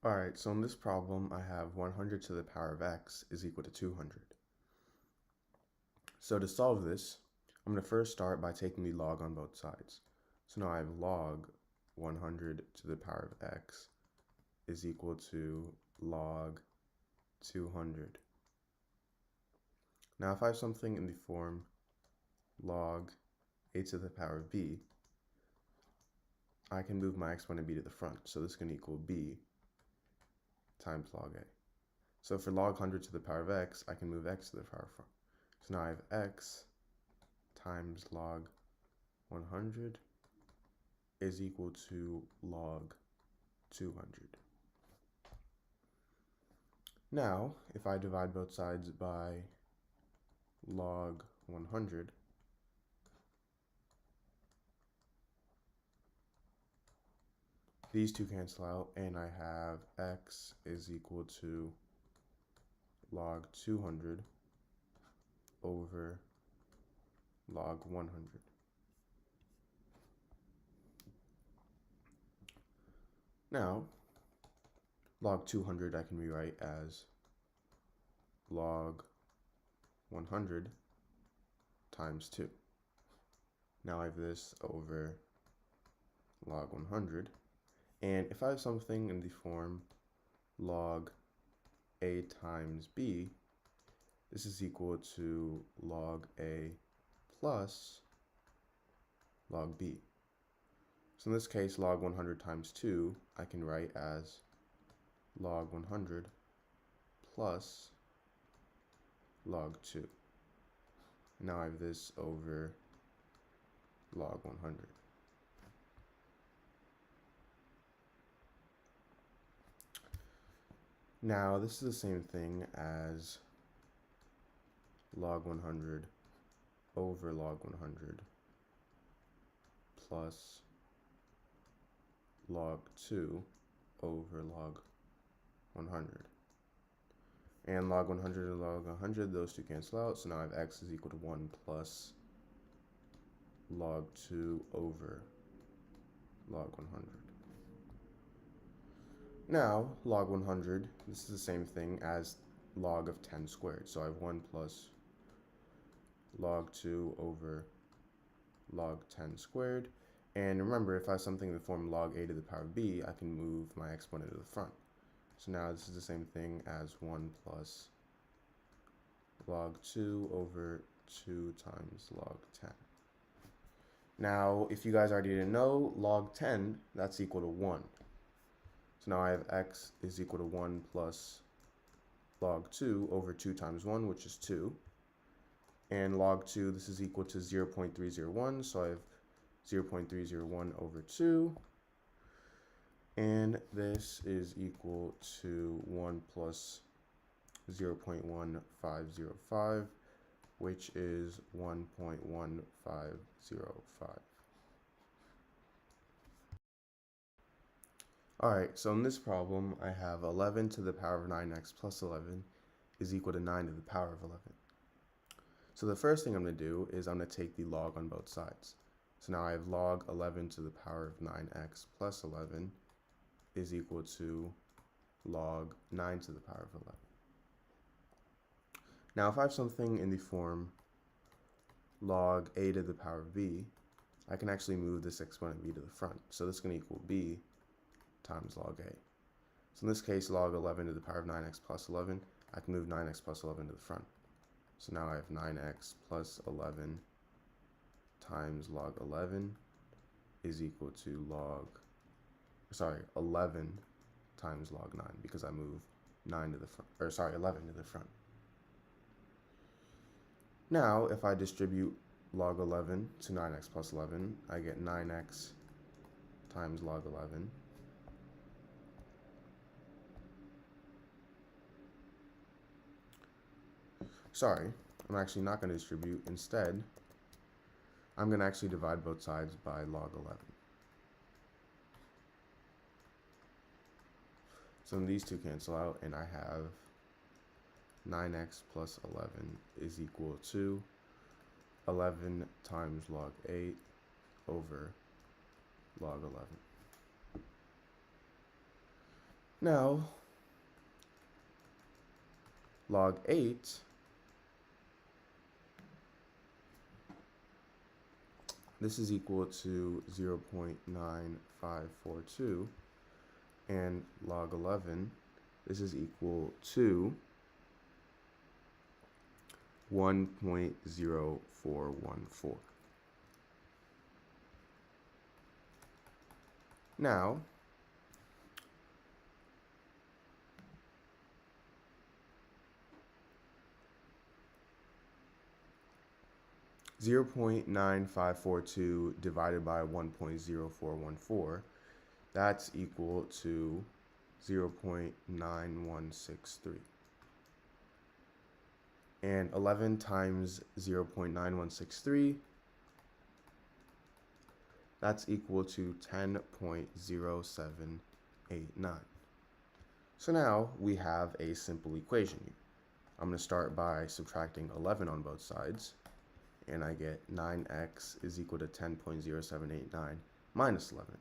Alright, so in this problem, I have 100 to the power of x is equal to 200. So to solve this, I'm going to first start by taking the log on both sides. So now I have log 100 to the power of x is equal to log 200. Now if I have something in the form log a to the power of b, I can move my exponent b to the front. So this is going to equal b times log a. So for log 100 to the power of x, I can move x to the power front. So now I have x times log 100 is equal to log 200. Now, if I divide both sides by log 100, these two cancel out, and I have x is equal to log 200 over log 100. Now, log 200 I can rewrite as log 100 times 2. Now I have this over log 100. And if I have something in the form log a times b, this is equal to log a plus log b. So in this case, log 100 times 2, I can write as log 100 plus log 2. Now I have this over log 100. Now this is the same thing as log 100 over log 100 plus log 2 over log 100. And log 100 and log 100, those two cancel out, so now I have x is equal to 1 plus log 2 over log 100. Now, log 100, this is the same thing as log of 10 squared. So I have 1 plus log 2 over log 10 squared. And remember, if I have something in the form log a to the power of b, I can move my exponent to the front. So now this is the same thing as 1 plus log 2 over 2 times log 10. Now, if you guys already didn't know, log 10, that's equal to 1. So now I have x is equal to 1 plus log 2 over 2 times 1, which is 2. And log 2, this is equal to 0.301, so I have 0.301 over 2. And this is equal to 1 plus 0.1505, which is 1.1505. Alright, so in this problem, I have 11 to the power of 9x plus 11 is equal to 9 to the power of 11. So the first thing I'm going to do is I'm going to take the log on both sides. So now I have log 11 to the power of 9x plus 11 is equal to log 9 to the power of 11. Now if I have something in the form log a to the power of b, I can actually move this exponent b to the front. So this is going to equal b times log a. So in this case, log 11 to the power of 9x plus 11, I can move 9x plus 11 to the front. So now I have 9x plus 11 times log 11 is equal to 11 times log 9, because I move 9 to the front, 11 to the front. Now, if I distribute log 11 to 9x plus 11, I get 9x times log 11 . Sorry, I'm actually not going to distribute. Instead, I'm going to actually divide both sides by log 11. So these two cancel out, and I have 9x plus 11 is equal to 11 times log 8 over log 11. Now, log 8, this is equal to 0.9542, and log 11, this is equal to 1.0414. Now, zero point 0.9542 divided by 1.0414, that's equal to 0.9163. And 11 times 0.9163, that's equal to 10.0789. So now we have a simple equation here. I'm going to start by subtracting 11 on both sides, and I get 9x is equal to 10.0789 minus 11,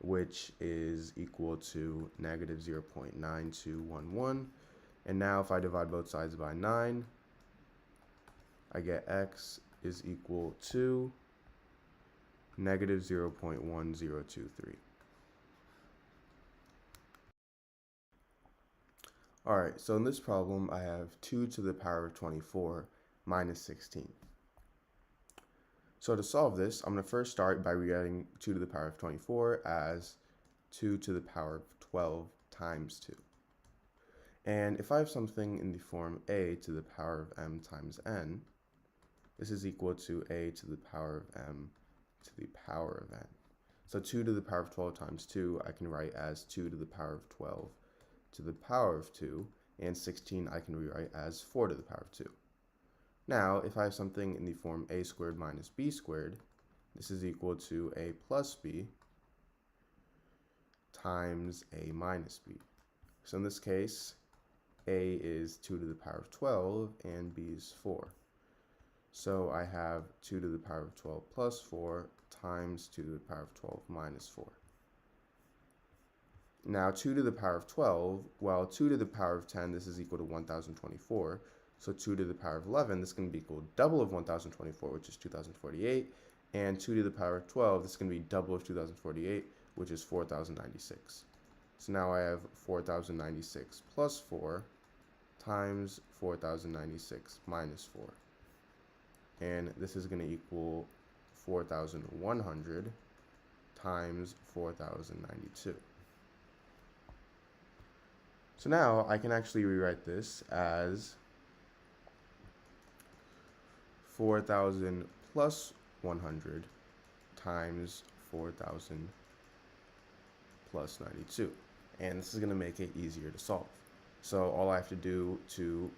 which is equal to negative 0.9211. And now if I divide both sides by 9, I get x is equal to negative 0.1023. Alright, so in this problem I have 2 to the power of 24 minus 16. So to solve this, I'm going to first start by rewriting 2 to the power of 24 as 2 to the power of 12 times 2. And if I have something in the form a to the power of m times n, this is equal to a to the power of m to the power of n. So 2 to the power of 12 times 2 I can write as 2 to the power of 12 to the power of 2, and 16 I can rewrite as 4 to the power of 2. Now, if I have something in the form a squared minus b squared, this is equal to a plus b times a minus b. So in this case, a is 2 to the power of 12 and b is 4. So I have 2 to the power of 12 plus 4 times 2 to the power of 12 minus 4. Now 2 to the power of 12, well 2 to the power of 10, this is equal to 1024. So 2 to the power of 11, this is going to be equal to double of 1024, which is 2048. And 2 to the power of 12, this is going to be double of 2048, which is 4096. So now I have 4096 plus 4 times 4096 minus 4. And this is going to equal 4100 times 4092. So now I can actually rewrite this as 4,000 plus 100 times 4,000 plus 92. And this is going to make it easier to solve. So all I have to do to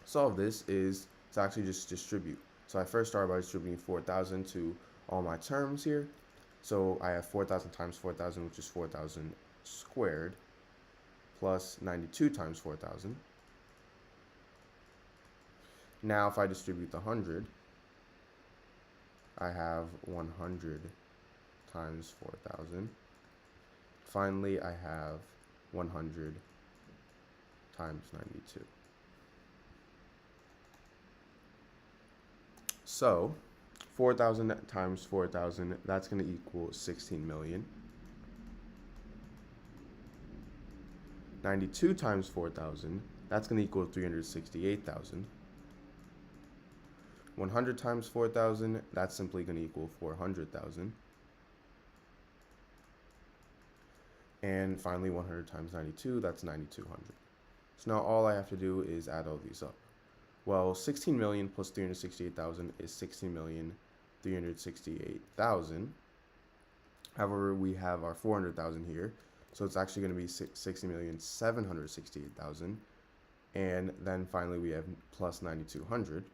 solve this is to actually just distribute. So I first start by distributing 4,000 to all my terms here. So I have 4,000 times 4,000, which is 4,000 squared, plus 92 times 4,000. Now if I distribute the 100, I have 100 times 4,000. Finally, I have 100 times 92. So 4,000 times 4,000, that's going to equal 16 million. 92 times 4,000, that's going to equal 368,000. 100 times 4,000, that's simply going to equal 400,000. And finally, 100 times 92, that's 9,200. So now all I have to do is add all these up. Well, 16 million plus 368,000 is 16,368,000. However, we have our 400,000 here, so it's actually going to be 60,768,000. And then finally, we have plus 9,200.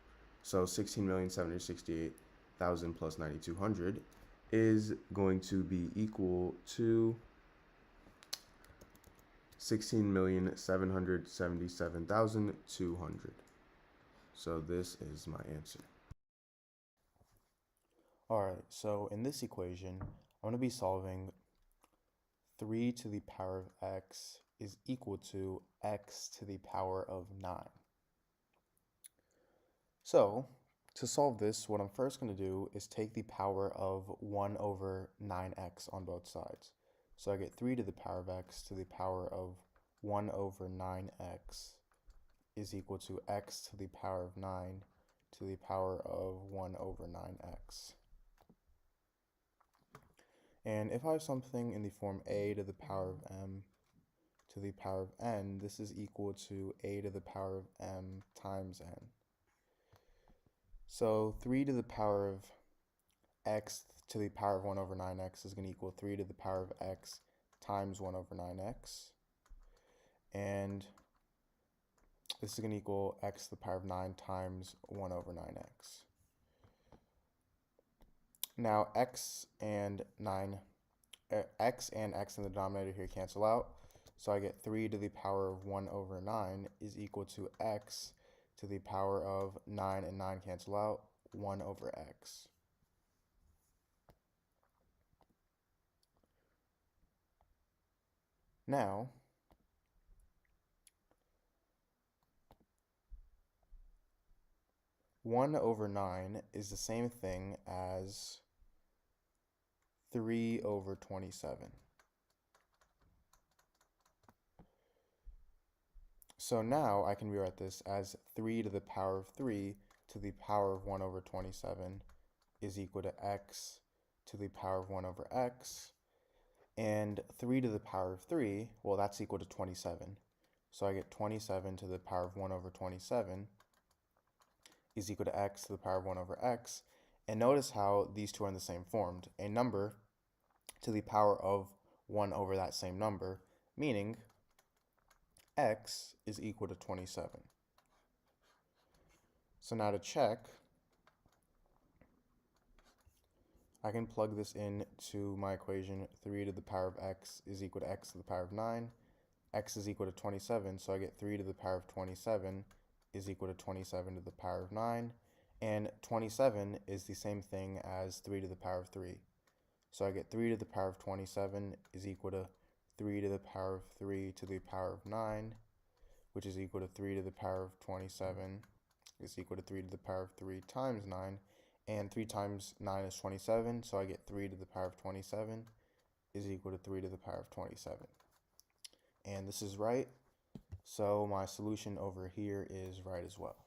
So 16,768,000 plus 9,200 is going to be equal to 16,777,200. So this is my answer. Alright, so in this equation, I'm going to be solving 3 to the power of x is equal to x to the power of 9. So, to solve this, what I'm first going to do is take the power of 1 over 9x on both sides. So I get 3 to the power of x to the power of 1 over 9x is equal to x to the power of 9 to the power of 1 over 9x. And if I have something in the form a to the power of m to the power of n, this is equal to a to the power of m times n. So 3 to the power of x to the power of 1 over 9x is going to equal 3 to the power of x times 1 over 9x. And this is going to equal x to the power of 9 times 1 over 9x. Now x and x in the denominator here cancel out. So I get 3 to the power of 1 over 9 is equal to x to the power of 9 and 9 cancel out, 1 over x. Now, one over 9 is the same thing as 3 over 27. So now I can rewrite this as 3 to the power of 3 to the power of 1 over 27 is equal to x to the power of 1 over x. And 3 to the power of 3, well, that's equal to 27. So I get 27 to the power of 1 over 27 is equal to x to the power of 1 over x. And notice how these two are in the same form. A number to the power of 1 over that same number, meaning x is equal to 27. So now to check, I can plug this into my equation. 3 to the power of x is equal to x to the power of 9. X is equal to 27, so I get 3 to the power of 27 is equal to 27 to the power of 9. And 27 is the same thing as 3 to the power of 3. So I get 3 to the power of 27 is equal to 3 to the power of 3 to the power of 9, which is equal to 3 to the power of 27 is equal to 3 to the power of 3 times 9. And 3 times 9 is 27, so I get 3 to the power of 27 is equal to 3 to the power of 27. And this is right, so my solution over here is right as well.